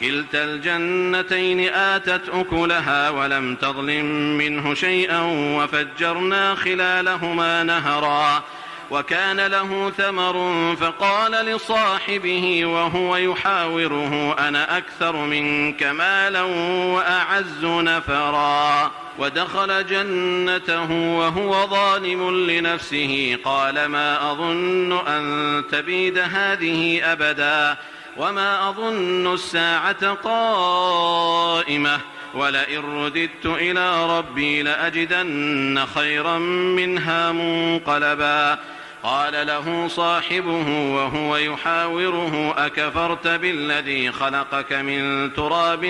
كلتا الجنتين آتت أكلها ولم تظلم منه شيئا وفجرنا خلالهما نهرا وكان له ثمر فقال لصاحبه وهو يحاوره أنا أكثر منك مالا وأعز نفرا ودخل جنته وهو ظالم لنفسه قال ما أظن أن تبيد هذه أبدا وما أظن الساعة قائمة ولئن رددت إلى ربي لأجدن خيرا منها منقلبا قال له صاحبه وهو يحاوره أكفرت بالذي خلقك من تراب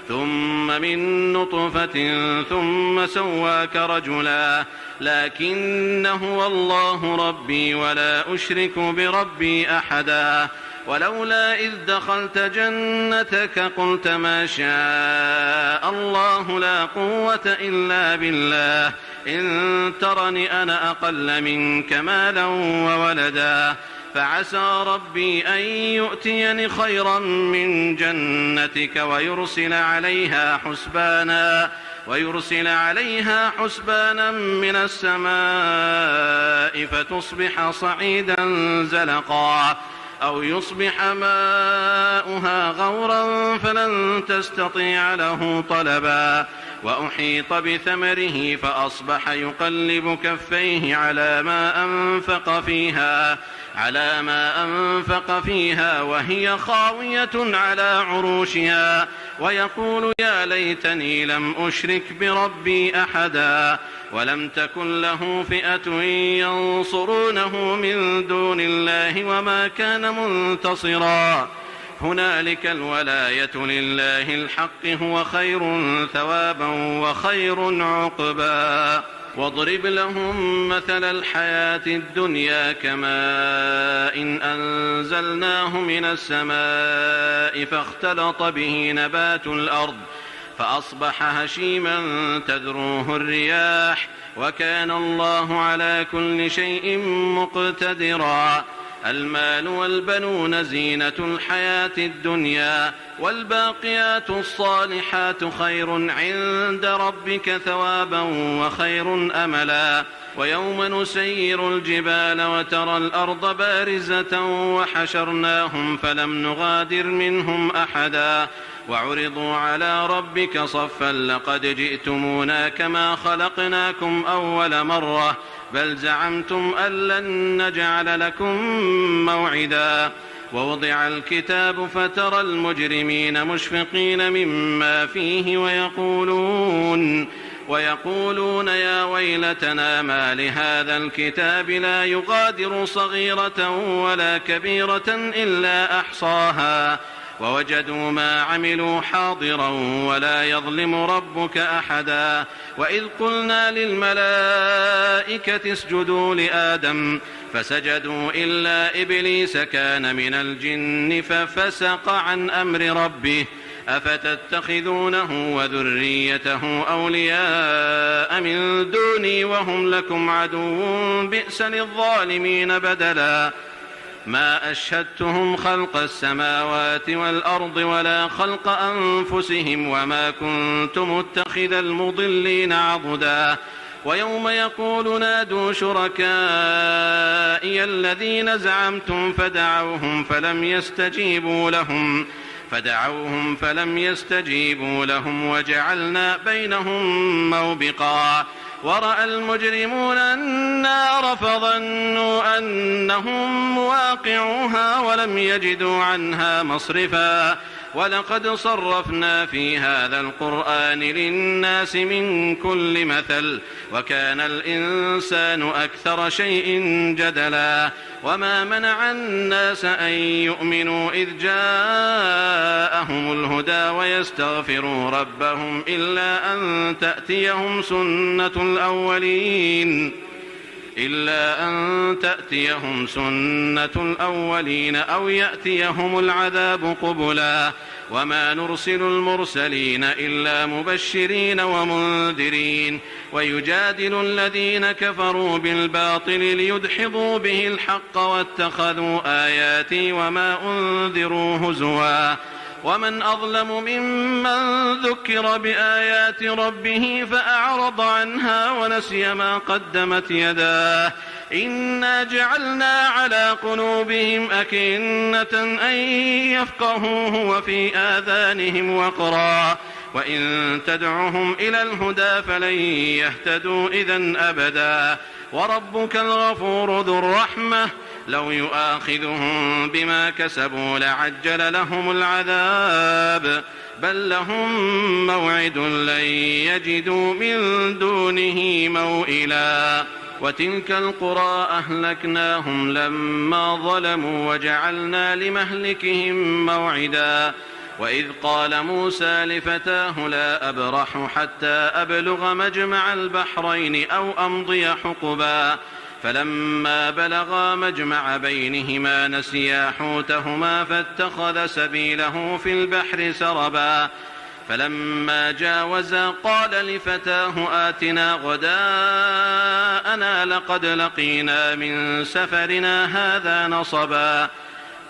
ثم من نطفة ثم سواك رجلا لكن هو الله ربي ولا أشرك بربي أحدا ولولا إذ دخلت جنتك قلت ما شاء الله لا قوة إلا بالله إن ترني أنا أقل منك مالا وولدا فعسى ربي أن يؤتيني خيرا من جنتك ويرسل عليها حسبانا من السماء فتصبح صعيدا زلقا أو يصبح ماؤها غورا فلن تستطيع له طلبا وأحيط بثمره فأصبح يقلب كفيه على ما أنفق فيها وهي خاوية على عروشها ويقول يا ليتني لم أشرك بربي أحدا ولم تكن له فئة ينصرونه من دون الله وما كان منتصرا هنالك الولاية لله الحق هو خير ثوابا وخير عقبا واضرب لهم مثل الحياة الدنيا كماء إن أنزلناه من السماء فاختلط به نبات الأرض فأصبح هشيما تذروه الرياح وكان الله على كل شيء مقتدرا المال والبنون زينة الحياة الدنيا والباقيات الصالحات خير عند ربك ثوابا وخير أملا ويوم نسير الجبال وترى الأرض بارزة وحشرناهم فلم نغادر منهم أحدا وعرضوا على ربك صفا لقد جئتمونا كما خلقناكم أول مرة بل زعمتم أن لن نجعل لكم موعدا ووضع الكتاب فترى المجرمين مشفقين مما فيه ويقولون يا ويلتنا ما لهذا الكتاب لا يغادر صغيرة ولا كبيرة إلا أحصاها ووجدوا ما عملوا حاضرا ولا يظلم ربك أحدا وإذ قلنا للملائكة اسجدوا لآدم فسجدوا إلا إبليس كان من الجن ففسق عن أمر ربه أفتتخذونه وذريته أولياء من دوني وهم لكم عدو بئس للظالمين بدلا ما أشهدتهم خلق السماوات والأرض ولا خلق أنفسهم وما كنت متخذ المضلين عضدا ويوم يقول نادوا شركائي الذين زعمتم فدعوهم فلم يستجيبوا لهم وجعلنا بينهم موبقا ورأى المجرمون النار فظنوا أنهم مواقعوها ولم يجدوا عنها مصرفا ولقد صرفنا في هذا القرآن للناس من كل مثل وكان الإنسان أكثر شيء جدلا وما منع الناس أن يؤمنوا إذ جاءهم الهدى ويستغفروا ربهم إلا أن تأتيهم سنة الأولين أو يأتيهم العذاب قبلا وما نرسل المرسلين إلا مبشرين ومنذرين ويجادل الذين كفروا بالباطل ليدحضوا به الحق واتخذوا آياتي وما أنذروا هزوا ومن أظلم ممن ذكر بآيات ربه فأعرض عنها ونسي ما قدمت يداه إنا جعلنا على قلوبهم أكنة أن يفقهوه وفي آذانهم وقرا وإن تدعهم إلى الهدى فلن يهتدوا إذن أبدا وربك الغفور ذو الرحمة لو يؤاخذهم بما كسبوا لعجل لهم العذاب بل لهم موعد لن يجدوا من دونه موئلا وتلك القرى أهلكناهم لما ظلموا وجعلنا لمهلكهم موعدا وإذ قال موسى لفتاه لا أبرح حتى أبلغ مجمع البحرين أو أمضي حقبا فلما بلغا مجمع بينهما نسيا حوتهما فاتخذ سبيله في البحر سربا فلما جاوزا قال لفتاه آتنا غداءنا لقد لقينا من سفرنا هذا نصبا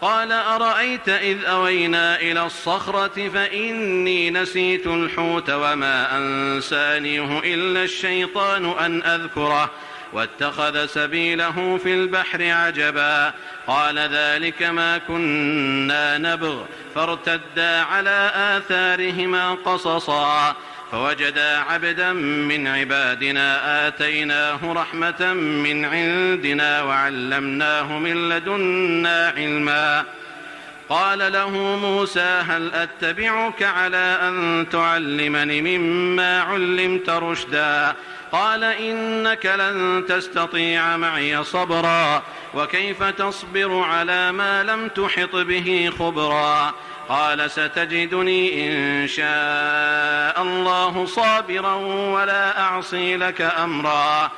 قال أرأيت إذ أوينا إلى الصخرة فإني نسيت الحوت وما أنسانيه إلا الشيطان أن أذكره واتخذ سبيله في البحر عجبا قال ذلك ما كنا نبغ فارتدا على آثارهما قصصا فوجدا عبدا من عبادنا آتيناه رحمة من عندنا وعلمناه من لدنا علما قال له موسى هل أتبعك على أن تعلمني مما علمت رشدا قال إنك لن تستطيع معي صبرا وكيف تصبر على ما لم تحط به خبرا قال ستجدني إن شاء الله صابرا ولا أعصي لك أمرا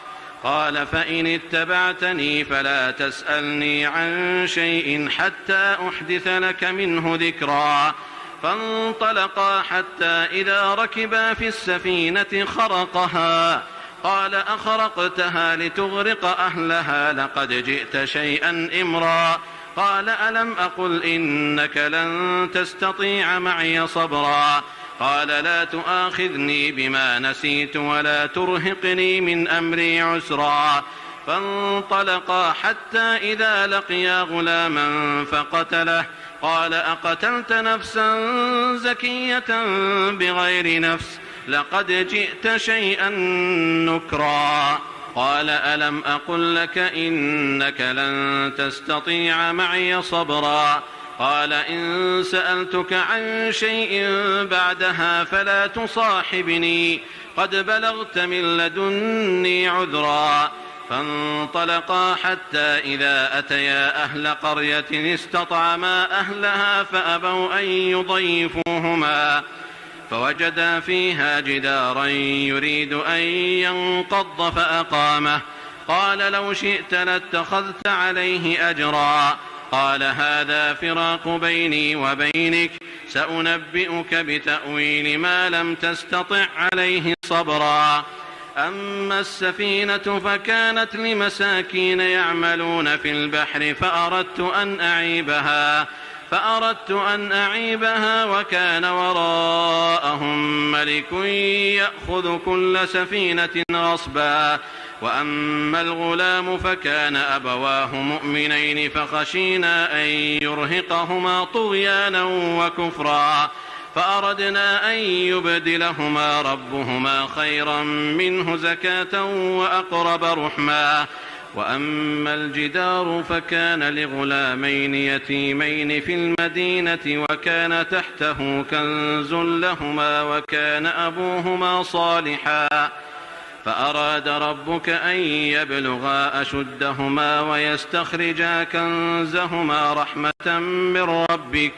قال فإن اتبعتني فلا تسألني عن شيء حتى أحدث لك منه ذكرا فانطلقا حتى إذا ركبا في السفينة خرقها قال أخرقتها لتغرق أهلها لقد جئت شيئا إمرا قال ألم أقل إنك لن تستطيع معي صبرا قال لا تؤاخذني بما نسيت ولا ترهقني من أمري عسرا فانطلقا حتى إذا لقيا غلاما فقتله قال أقتلت نفسا زكية بغير نفس لقد جئت شيئا نكرا قال ألم أقل لك إنك لن تستطيع معي صبرا قال إن سألتك عن شيء بعدها فلا تصاحبني قد بلغت من لدني عذرا فانطلقا حتى إذا أتيا أهل قرية استطعما أهلها فأبوا أن يضيفوهما فوجدا فيها جدارا يريد أن ينقض فأقامه قال لو شئت لاتخذت عليه أجرا قال هذا فراق بيني وبينك سأنبئك بتأويل ما لم تستطع عليه صبرا أما السفينة فكانت لمساكين يعملون في البحر فأردت أن أعيبها وكان وراءهم ملك يأخذ كل سفينة غصبا وأما الغلام فكان أبواه مؤمنين فخشينا أن يرهقهما طغيانا وكفرا فأردنا أن يبدلهما ربهما خيرا منه زكاة وأقرب رحما وأما الجدار فكان لغلامين يتيمين في المدينة وكان تحته كنز لهما وكان أبوهما صالحا فأراد ربك أن يبلغا أشدهما ويستخرجا كنزهما رحمة من ربك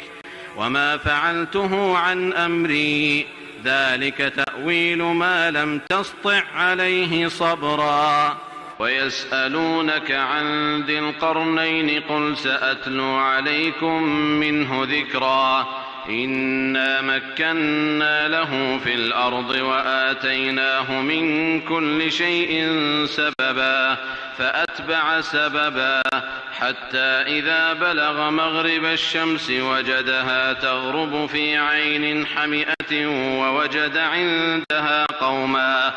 وما فعلته عن أمري ذلك تأويل ما لم تسطع عليه صبرا ويسألونك عن ذي القرنين قل سأتلو عليكم منه ذكرا إنا مكنا له في الأرض وآتيناه من كل شيء سببا فأتبع سببا حتى إذا بلغ مغرب الشمس وجدها تغرب في عين حمئة ووجد عندها قوما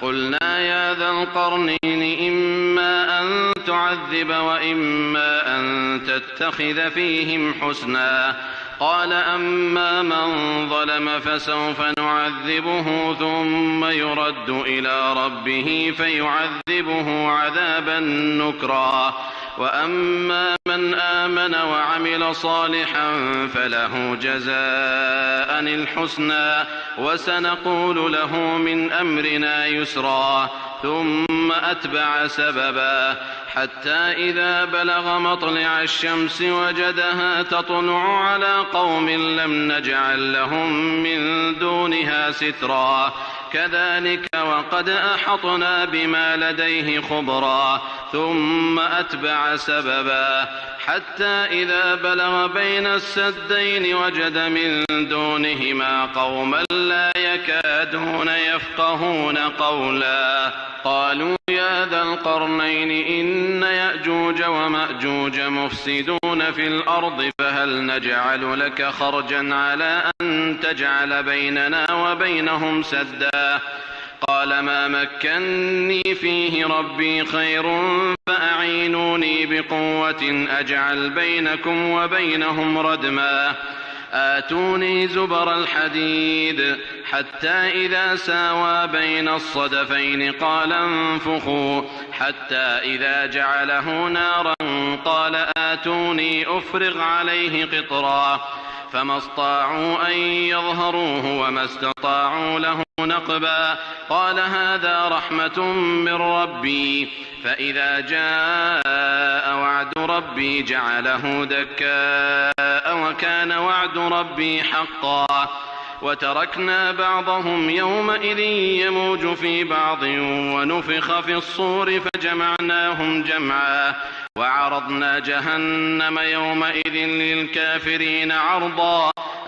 قلنا يا ذا القرنين إما أن تعذب وإما أن تتخذ فيهم حسنا قال أما من ظلم فسوف نعذبه ثم يرد إلى ربه فيعذبه عذابا نكرا وأما من آمن وعمل صالحا فله جزاء الحسنى وسنقول له من أمرنا يسرا ثم أتبع سببا حتى إذا بلغ مطلع الشمس وجدها تطلع على قوم لم نجعل لهم من دونها سترا كذلك وقد أحطنا بما لديه خبرا ثم أتبع سببا حتى إذا بلغ بين السدين وجد من دونهما قوما لا يكادون يفقهون قولا قالوا يا ذا القرنين إن يأجوج ومأجوج مفسدون في الأرض فهل نجعل لك خرجا على أن تجعل بيننا وبينهم سدا قال ما مكني فيه ربي خير فأعينوني بقوة أجعل بينكم وبينهم ردما آتوني زبر الحديد حتى إذا ساوى بين الصدفين قال انفخوا حتى إذا جعله نارا قال آتوني أفرغ عليه قطرا فما استطاعوا أن يظهروه وما استطاعوا له نقبا قال هذا رحمة من ربي فإذا جاء وعد ربي جعله دكاء وكان وعد ربي حقا وتركنا بعضهم يومئذ يموج في بعض ونفخ في الصور فجمعناهم جمعا وعرضنا جهنم يومئذ للكافرين عرضا